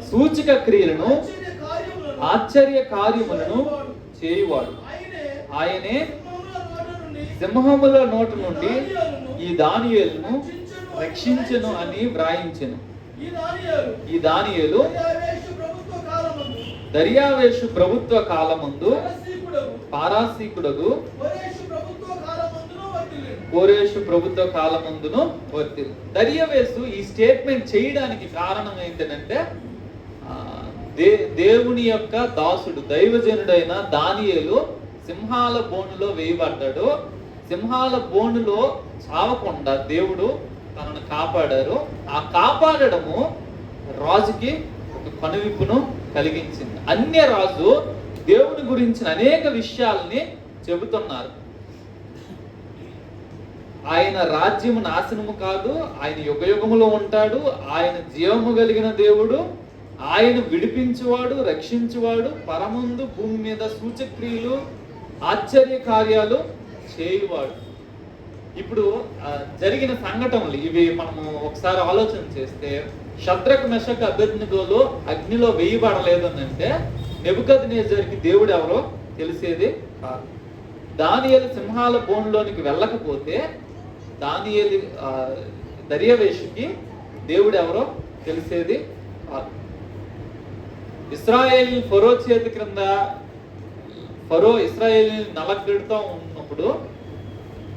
సూచక క్రియలను ఆశ్చర్య కార్యములను చేయువాడు, ఆయనే సింహముల నోటి నుండి ఈ దానియేలును రక్షించెను అని వ్రాయించెను. ఈ దానియేలు దర్యావేషు ప్రభుత్వ కాలమందు పారాసీకుడగు కోరేషు ప్రభుత్వ కాలమందును వర్తిల్లు. దర్యావేషు ఈ స్టేట్మెంట్ చేయడానికి కారణం ఏంటంటే దేవుని యొక్క దాసుడు, దైవజనుడైన దానియేలు సింహాల బోనులో వేయబడ్డాడు. సింహాల బోనులో చావకుండా దేవుడు తనను కాపాడారు. ఆ కాపాడము రాజుకి ఒక కనువిప్పును కలిగించింది. అన్య రాజు దేవుని గురించిన అనేక విషయాల్ని చెబుతున్నారు. ఆయన రాజ్యము నాశనము కాదు, ఆయన యుగయుగములో ఉంటాడు, ఆయన జీవము కలిగిన దేవుడు, ఆయన విడిపించువాడు, రక్షించువాడు, పరమందు భూమి మీద సూచక్రియలు ఆశ్చర్య కార్యాలు చేయువాడు. ఇప్పుడు జరిగిన సంఘటనలు ఇవి మనము ఒకసారి ఆలోచన చేస్తే, షద్రక్ మెషక్ అబేద్నెగోలు అగ్నిలో వేయబడలేదు అని అంటే నెబుకద్నెజరుకి దేవుడు ఎవరో తెలిసేది కాదు. దానియేలు సింహాల బోన్లోనికి వెళ్ళకపోతే దానియేలు దర్యావేషుకి దేవుడు ఎవరో తెలిసేది కాదు. ఇశ్రాయేల్ ఫరో చేతి క్రింద ఫరో ఇశ్రాయేల్ నలగొడుతూ ఉన్నప్పుడు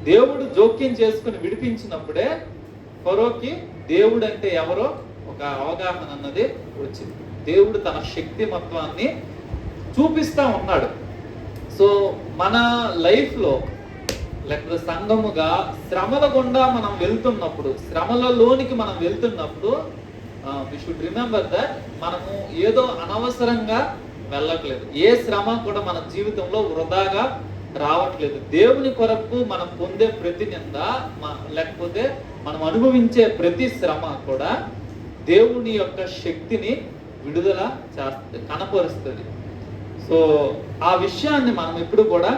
దేవుడు జోక్యం చేసుకుని విడిపించినప్పుడే ఫరోకి దేవుడు అంటే ఎవరో ఒక అవగాహన అన్నది వచ్చింది. దేవుడు తన శక్తిమత్వాన్ని చూపిస్తా ఉన్నాడు. సో మన లైఫ్లో లేకపోతే సంఘముగా శ్రమల గుండా మనం వెళ్తున్నప్పుడు, శ్రమలలోనికి మనం వెళ్తున్నప్పుడు వి షుడ్ రిమెంబర్ దట్ మనము ఏదో అనవసరంగా వెళ్ళట్లేదు. ఏ శ్రమ కూడా మన జీవితంలో వృధాగా రావట్లేదు. దేవుని కొరకు మనం పొందే ప్రతి నింద లేకపోతే మనం అనుభవించే ప్రతి శ్రమ కూడా దేవుని యొక్క శక్తిని విడుదల చేస్తుంది, కనపరుస్తుంది. సో ఆ విషయాన్ని మనం ఎప్పుడు కూడా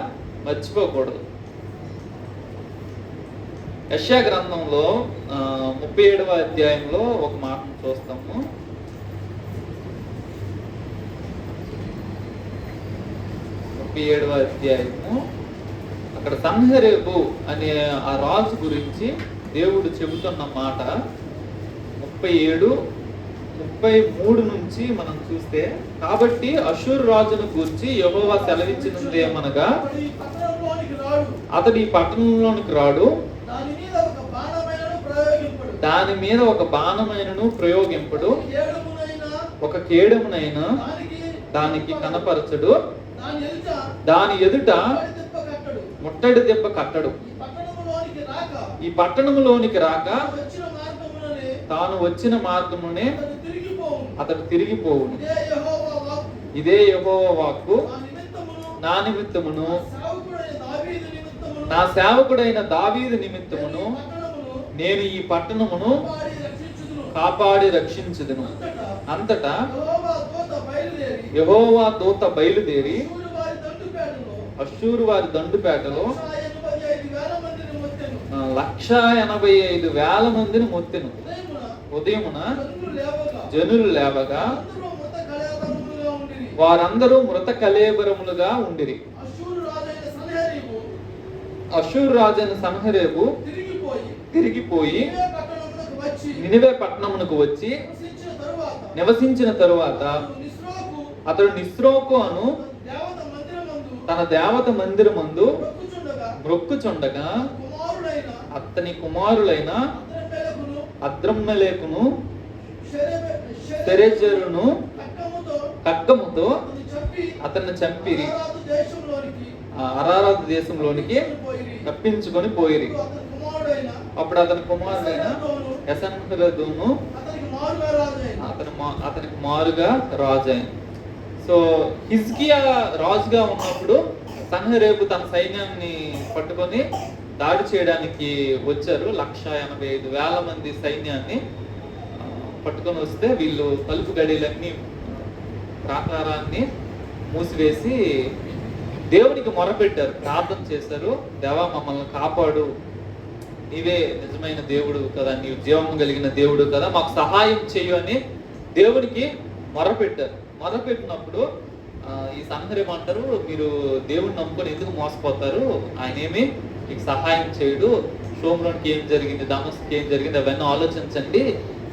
మర్చిపోకూడదు. యెషయా గ్రంథంలో 37వ అధ్యాయంలో ఒక మాటను చూస్తాము. అధ్యాయము అక్కడ సన్హెరేబు అనే ఆ రాజు గురించి దేవుడు చెబుతున్న మాట 37-33 నుంచి మనం చూస్తే, కాబట్టి అషూరు రాజును గూర్చి యెహోవా సెలవిచ్చినదేమనగా, అతడు ఈ పట్టణంలోనికి రాడు, దాని మీద ఒక బాణమైనను ప్రయోగింపడు, ఒక కేడమునైనా దానికి కనపరచడు, దాని ఎదుట ముట్టడి దెబ్బ కట్టడు. ఈ పట్టణములోనికి రాక తాను వచ్చిన మార్గమునే అతడు తిరిగిపోవును. ఇదే యెహోవా వాక్కు. నా నిమిత్తమును, నా సేవకుడైన దావీదు నిమిత్తమును నేను ఈ పట్టణమును కాపాడి రక్షించుదును. అంతటా యెహోవా దూత బయలుదేరి అష్షూరు వారి దండుపేటలో 185,000 మందిని మొత్తెను. ఉదయమున జనులు లేవగా వారందరూ మృత కళేబరములుగా ఉండిరి. అష్షూరు రాజైన సన్హెరేబు తిరిగిపోయి నినివే పట్టణమునకు వచ్చి నివసించిన తరువాత అతడు నిస్రోకు అను తన దేవత మందిరమందు మొక్కుచుండగా అతని కుమారులైన అద్రమ్మెలెకును సెరెజరును ఖడ్గముతో అతన్ని చంపిరి, అరారాతు దేశంలోనికి తప్పించుకొని పోయిరి. అప్పుడు అతని కుమారుడైన యెసన్హెరెదును అతనికి మారుగా రాజు అయింది. సో హిజ్కియా రాజుగా ఉన్నప్పుడు సన్హెరేబు తన సైన్యాన్ని పట్టుకొని దాడి చేయడానికి వచ్చారు. 185,000 మంది సైన్యాన్ని పట్టుకొని వస్తే వీళ్ళు తలుపు గడిలన్నీ ప్రాకారాన్ని మూసివేసి దేవునికి మొరపెట్టారు, ప్రార్థన చేశారు. దేవా మమ్మల్ని కాపాడు, నీవే నిజమైన దేవుడు కదా, నీవు జీవము కలిగిన దేవుడు కదా, మాకు సహాయం చేయు అని దేవునికి మొరపెట్టారు. మొరపెట్టినప్పుడు ఈ సన్హెరేబు అంటారు, మీరు దేవుడిని నమ్ముకొని ఎందుకు మోసపోతారు, ఆయన ఏమి మీకు సహాయం చేయడు, షోమ్రోన్కి ఏం జరిగింది, దమస్కి ఏం జరిగింది అవన్నీ ఆలోచించండి,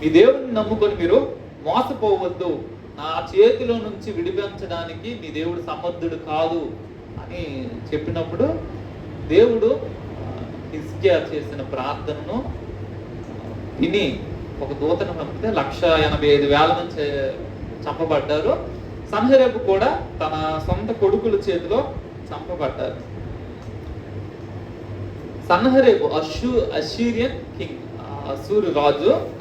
మీ దేవుడిని నమ్ముకొని మీరు మోసపోవద్దు, నా చేతిలో నుంచి విడిపించడానికి మీ దేవుడు సమర్థుడు కాదు అని చెప్పినప్పుడు దేవుడు హిజ్కియా చేసిన ప్రార్థనను విని ఒక దూతను పంపితే 185,000 మంది చంపబడ్డారు. సన్హెరేబు కూడా తన సొంత కొడుకుల చేతిలో చంపబడ్డారు. సన్హెరేబు అష్షూరియన్ కింగ్,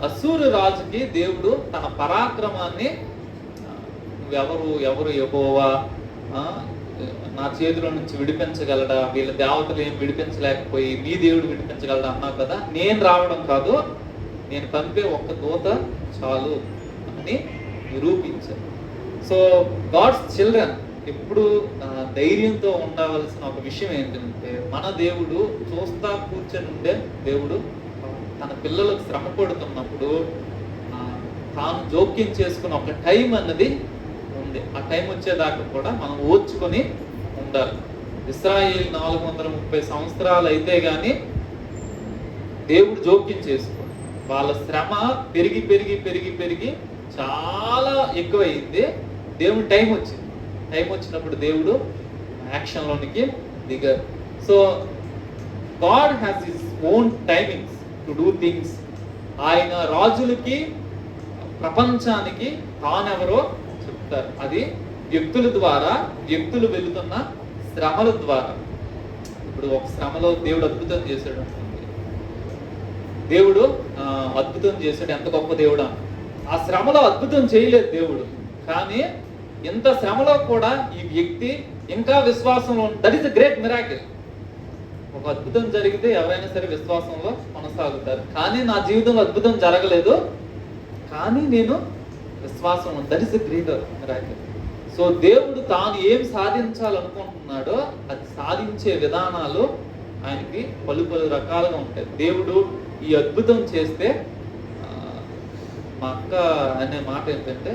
అష్షూరు రాజుకి దేవుడు తన పరాక్రమాన్ని, ఎవరు యెహోవా నా చేతిలో నుంచి విడిపించగలడా, వీళ్ళ దేవతలు ఏం విడిపించలేకపోయి మీ దేవుడు విడిపించగలడా అన్నావు కదా, నేను రావడం కాదు, నేను పంపే ఒక్క దూత చాలు అని నిరూపించారు. సో గాడ్స్ చిల్డ్రన్ ఎప్పుడు ధైర్యంతో ఉండవలసిన ఒక విషయం ఏంటంటే, మన దేవుడు చూస్తా కూర్చొని ఉండే దేవుడు. తన పిల్లలకు శ్రమ పడుతున్నప్పుడు తాను జోక్యం చేసుకున్న ఒక టైం అన్నది ఉంది. ఆ టైం వచ్చేదాకా కూడా మనం ఓర్చుకొని ఉండాలి. ఇశ్రాయేలు 430 సంవత్సరాలు అయితే గాని దేవుడు జోక్యం చేసుకో, వాళ్ళ శ్రమ పెరిగి పెరిగి పెరిగి పెరిగి చాలా ఎక్కువైంది. దేవుడు టైం వచ్చినప్పుడు దేవుడు యాక్షన్లోనికి దిగారు. So God has his own timings to do things. ఆయన రాజులకి, ప్రపంచానికి తానెవరో చెప్తారు. అది వ్యక్తుల ద్వారా, వ్యక్తులు వెళుతున్న శ్రమల ద్వారా. ఇప్పుడు ఒక శ్రమలో దేవుడు అద్భుతం చేశాడు, దేవుడు అద్భుతం చేశాడు, ఎంత గొప్ప దేవుడు. ఆ శ్రమలో అద్భుతం చేయలేదు దేవుడు, కానీ ఇంత శ్రమలో కూడా ఈ వ్యక్తి ఇంకా విశ్వాసంలో, that is a great miracle. ఒక అద్భుతం జరిగితే ఎవరైనా సరే విశ్వాసంలో కొనసాగుతారు. కానీ నా జీవితంలో అద్భుతం జరగలేదు, కానీ నేను విశ్వాసం, that is a great miracle. So దేవుడు తాను ఏం సాధించాలనుకుంటున్నాడో అది సాధించే విధానాలు ఆయనకి పలు రకాలుగా ఉంటాయి. దేవుడు ఈ అద్భుతం చేస్తే, మా అక్క అనే మాట ఏంటంటే,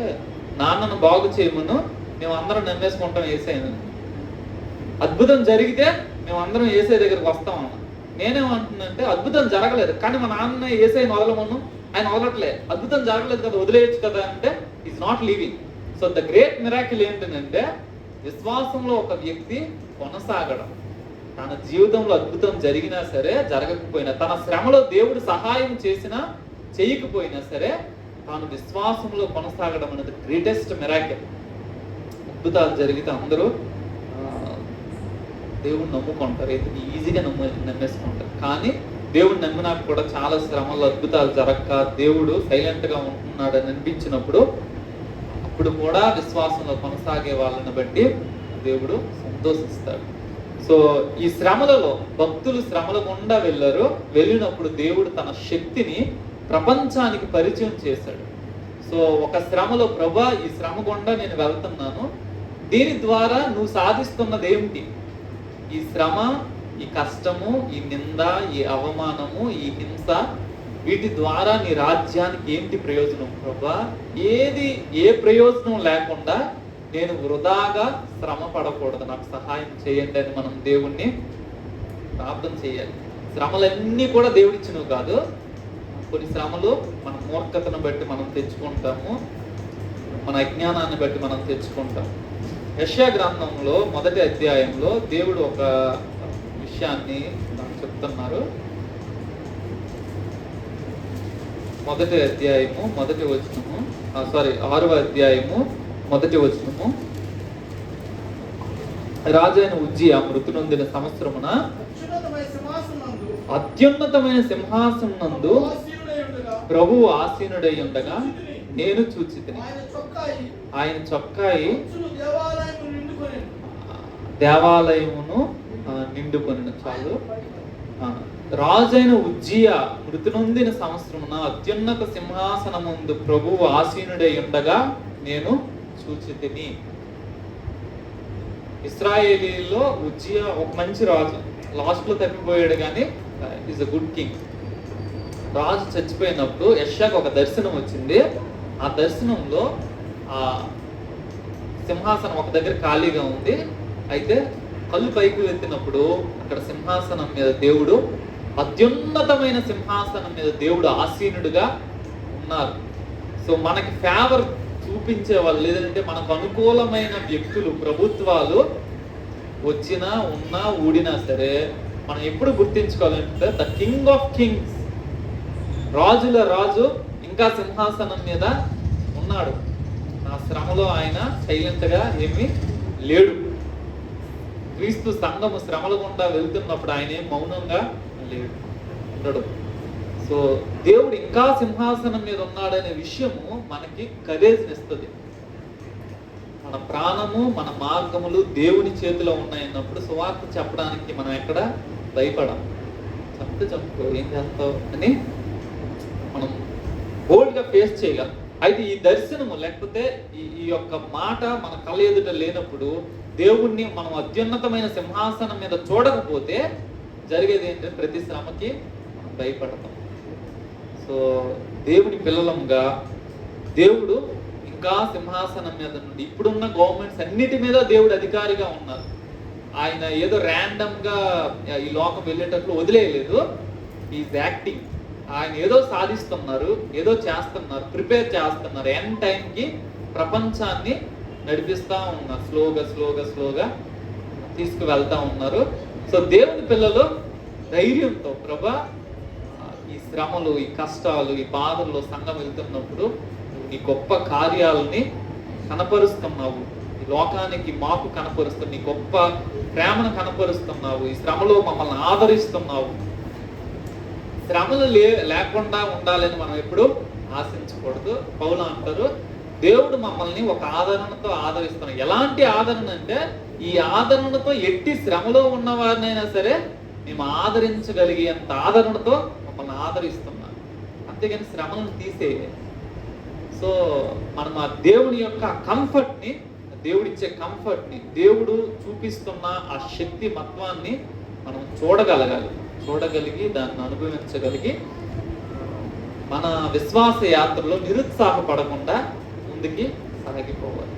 నాన్నను బాగు చేయమను మేము అందరం నమ్మేసుకుంటాం యేసయ్యను. అద్భుతం జరిగితే మేమందరం ఏసై దగ్గరికి వస్తామన్నా. నేనేమంటున్నానంటే అద్భుతం జరగలేదు, కానీ మా నాన్న ఏసైని వదలమను, ఆయన వదలట్లే. అద్భుతం జరగలేదు కదా, వదిలేయచ్చు కదా అంటే is not leaving. So the great miracle ఏంటంటే విశ్వాసంలో ఒక వ్యక్తి కొనసాగడం. తన జీవితంలో అద్భుతం జరిగినా సరే జరగకపోయినా, తన శ్రమలో దేవుడు సహాయం చేసినా చేయకపోయినా సరే, తాను విశ్వాసంలో కొనసాగడం అనేది గ్రేటెస్ట్ మిరాకిల్. అద్భుతాలు జరిగితే అందరూ దేవుడిని నమ్ముకుంటారు, ఈజీగా నమ్మేసుకుంటారు. కానీ దేవుడిని నమ్మినాక కూడా చాలా శ్రమల్లో అద్భుతాలు జరగక దేవుడు సైలెంట్గా ఉంటున్నాడని అనిపించినప్పుడు, అప్పుడు కూడా విశ్వాసంలో కొనసాగే వాళ్ళని బట్టి దేవుడు సంతోషిస్తాడు. సో ఈ శ్రమలలో భక్తులు శ్రమల గుండా వెళ్ళినప్పుడు దేవుడు తన శక్తిని ప్రపంచానికి పరిచయం చేశాడు. సో ఒక శ్రమలో, ప్రభా ఈ శ్రమ గుండా నేను వెళ్తున్నాను, దీని ద్వారా నువ్వు సాధిస్తున్నది ఏమిటి? ఈ శ్రమ, ఈ కష్టము, ఈ నింద, ఈ అవమానము, ఈ హింస, వీటి ద్వారా నీ రాజ్యానికి ఏంటి ప్రయోజనం ప్రభా? ఏ ప్రయోజనం లేకుండా నేను వృధాగా శ్రమ పడకూడదు, నాకు సహాయం చేయండి అని మనం దేవుణ్ణి ప్రార్థన చేయాలి. శ్రమలన్నీ కూడా దేవుడిచ్చినవి కాదు. కొన్ని శ్రమలు మన మూర్ఖతను బట్టి మనం తెచ్చుకుంటాము, మన అజ్ఞానాన్ని బట్టి మనం తెచ్చుకుంటాము. యెషయా గ్రంథంలో 1వ అధ్యాయంలో దేవుడు ఒక విషయాన్ని చెప్తున్నారు. 1వ అధ్యాయము 1వ వచనము, 6వ అధ్యాయము 1వ వచనము. రాజైన ఉజ్జియా మృతి నొందిన సంవత్సరమున అత్యున్నతమైన సింహాసనం నందు ప్రభువు ఆసీనుడై ఉండగా నేను చూచితిని. ఆయన చొక్కాయి దేవాలయమును నిండుకొని. చాలు. రాజైన ఉజ్జియా మృతి నొందిన సంవత్సరమున అత్యున్నత సింహాసనముందు ప్రభువు ఆసీనుడై ఉండగా నేను చూచితిని. ఇశ్రాయేలీలో ఉజ్జియా ఒక మంచి రాజు, లాస్ట్ లో తప్పిపోయాడు, కానీ ఈజ్ అ గుడ్ కింగ్. రాజు చచ్చిపోయినప్పుడు యెషయాకు ఒక దర్శనం వచ్చింది. ఆ దర్శనంలో ఆ సింహాసనం ఒక దగ్గర ఖాళీగా ఉంది. అయితే కళ్ళు పైకి ఎత్తినప్పుడు అక్కడ సింహాసనం మీద దేవుడు, అత్యున్నతమైన సింహాసనం మీద దేవుడు ఆసీనుడుగా ఉన్నారు. సో మనకి ఫేవర్ చూపించే వాళ్ళు, లేదంటే మనకు అనుకూలమైన వ్యక్తులు, ప్రభుత్వాలు వచ్చినా ఉన్నా ఊడినా సరే, మనం ఎప్పుడు గుర్తించుకోవాలంటే ద కింగ్ ఆఫ్ కింగ్స్, రాజుల రాజు ఇంకా సింహాసనం మీద ఉన్నాడు. నా శ్రమలో ఆయన సైలెంట్ గా ఏమీ లేడు. క్రీస్తు సంఘము శ్రమల గుండా వెళ్తున్నప్పుడు ఆయన ఏం మౌనంగా లేడు, ఉండడు. సో దేవుడు ఇంకా సింహాసనం మీద ఉన్నాడనే విషయము మనకి కరేజ్ని ఇస్తుంది. మన ప్రాణము, మన మార్గములు దేవుని చేతిలో ఉన్నాయన్నప్పుడు సువార్త చెప్పడానికి మనం ఎక్కడ భయపడం. చెప్పుకో, ఏం చేస్తావు అని మనం బోల్డ్గా ఫేస్ చేయగలం. అయితే ఈ దర్శనము లేకపోతే ఈ యొక్క మాట మన కళ్ళ ఎదుట లేనప్పుడు, దేవుణ్ణి మనం అత్యున్నతమైన సింహాసనం మీద చూడకపోతే జరిగేది ఏంటంటే ప్రతి శ్రమకి మనం భయపడతాం. సో దేవుని పిల్లలంగా దేవుడు ఇంకా సింహాసనం మీద నుండి, ఇప్పుడున్న గవర్నమెంట్స్ అన్నిటి మీద దేవుడు అధికారిగా ఉన్నారు. ఆయన ఏదో ర్యాండమ్ గా ఈ లోకం వెళ్ళేటట్లు వదిలేయలేదు. Is acting. ఆయన ఏదో సాధిస్తున్నారు, ఏదో చేస్తున్నారు, ప్రిపేర్ చేస్తున్నారు. ఎండ్ టైంకి ప్రపంచాన్ని నడిపిస్తూ ఉన్నారు. స్లోగా తీసుకువెళ్తా ఉన్నారు. సో దేవుని పిల్లలు ధైర్యంతో, ప్రభా ఈ శ్రమలు, ఈ కష్టాలు, ఈ బాధల్లో సంఘం వెళ్తున్నప్పుడు ఈ గొప్ప కార్యాలని కనపరుస్తున్నావు, ఈ లోకానికి మాకు కనపరుస్తున్నావు, నీ గొప్ప ప్రేమను కనపరుస్తున్నావు, ఈ శ్రమలో మమ్మల్ని ఆదరిస్తున్నావు. శ్రమలు లేకుండా ఉండాలని మనం ఎప్పుడు ఆశించకూడదు. పౌలు అంటారు, దేవుడు మమ్మల్ని ఒక ఆదరణతో ఆదరిస్తున్నాడు. ఎలాంటి ఆదరణ అంటే, ఈ ఆదరణతో ఎట్టి శ్రమలో ఉన్నవారినైనా సరే మేము ఆదరించగలిగేంత ఆదరణతో మమ్మల్ని ఆదరిస్తున్నాం. అంతేగాని శ్రమలను తీసేయలేదు. సో మనం ఆ దేవుని యొక్క కంఫర్ట్ని, దేవుడిచ్చే కంఫర్ట్ని, దేవుడు చూపిస్తున్న ఆ శక్తి మత్వాన్ని మనం చూడగలిగి దాన్ని అనుభవించగలిగి మన విశ్వాస యాత్రలో నిరుత్సాహపడకుండా ముందుకి సాగిపోవాలి.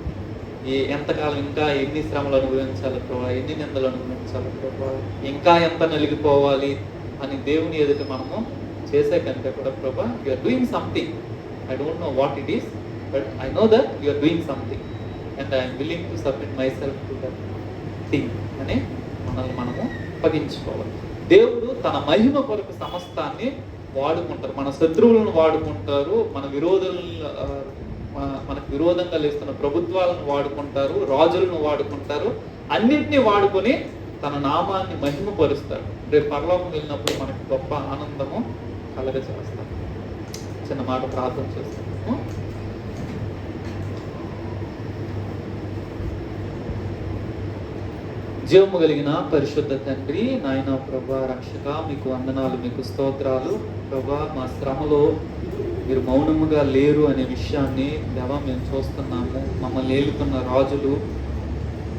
ఎంతకాలం ఇంకా ఎన్ని శ్రమలు అనుభవించాలి ప్రభా, ఎన్ని నిందలు అనుభవించాలి ప్రభా, ఇంకా ఎంత నలిగిపోవాలి అని దేవుని ఎదుట మనము చేసే కంటే కూడా ప్రభా, you are doing something. I don't know what it is, but I know that you are doing something and I'm willing to submit myself to that thing అని మనల్ని మనము అప్పగించుకోవాలి. దేవుడు తన మహిమ కొరకు సమస్తాన్ని వాడుకుంటారు. మన శత్రువులను వాడుకుంటారు, మనకు విరోధంగా లేస్తున్న ప్రభుత్వాలను వాడుకుంటారు, రాజులను వాడుకుంటారు, అన్నింటినీ వాడుకొని తన నామాన్ని మహిమపరుస్తాడు. రేపు పరలోకం వెళ్ళినప్పుడు మనకు గొప్ప ఆనందము కలగజేస్తాడు. చిన్న మాట ప్రార్థన చేస్తాము. జీవము కలిగిన పరిశుద్ధ తండ్రి, నాయన ప్రభా, రక్షక, మీకు వందనాలు, మీకు స్తోత్రాలు ప్రభా. మా శ్రమలో మీరు మౌనముగా లేరు అనే విషయాన్ని దేవా మేము చూస్తున్నాము. మమ్మల్ని ఏలుతున్న రాజులు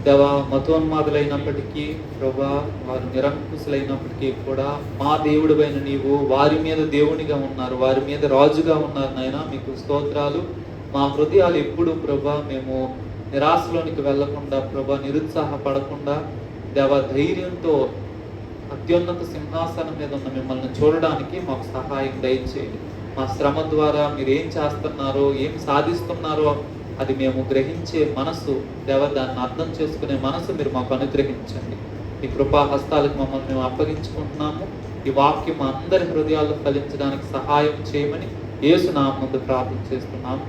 దేవా మతోన్మాదులైనప్పటికీ ప్రభా, వారు నిరంకుశులైనప్పటికీ కూడా మా దేవుడివైన నీవు వారి మీద దేవునిగా ఉన్నారు, వారి మీద రాజుగా ఉన్నారు. నాయన మీకు స్తోత్రాలు. మా హృదయాలు ఎప్పుడు ప్రభా మేము నిరాశలోనికి వెళ్లకుండా ప్రభా, నిరుత్సాహపడకుండా దేవా ధైర్యంతో అత్యున్నత సింహాసనం మీద ఉన్న మిమ్మల్ని చూడడానికి మాకు సహాయం దయచేయండి. మా శ్రమ ద్వారా మీరు ఏం చేస్తున్నారో, ఏం సాధిస్తున్నారో అది మేము గ్రహించే మనసు దేవా, దాన్ని అర్థం చేసుకునే మనసు మీరు మాకు అనుగ్రహించండి. ఈ కృపా హస్తాలకు మమ్మల్ని మేము అప్పగించుకుంటున్నాము. ఈ వాక్యం మా అందరి హృదయాల్లో ఫలించడానికి సహాయం చేయమని యేసు నామమున ప్రార్థన చేస్తున్నాము.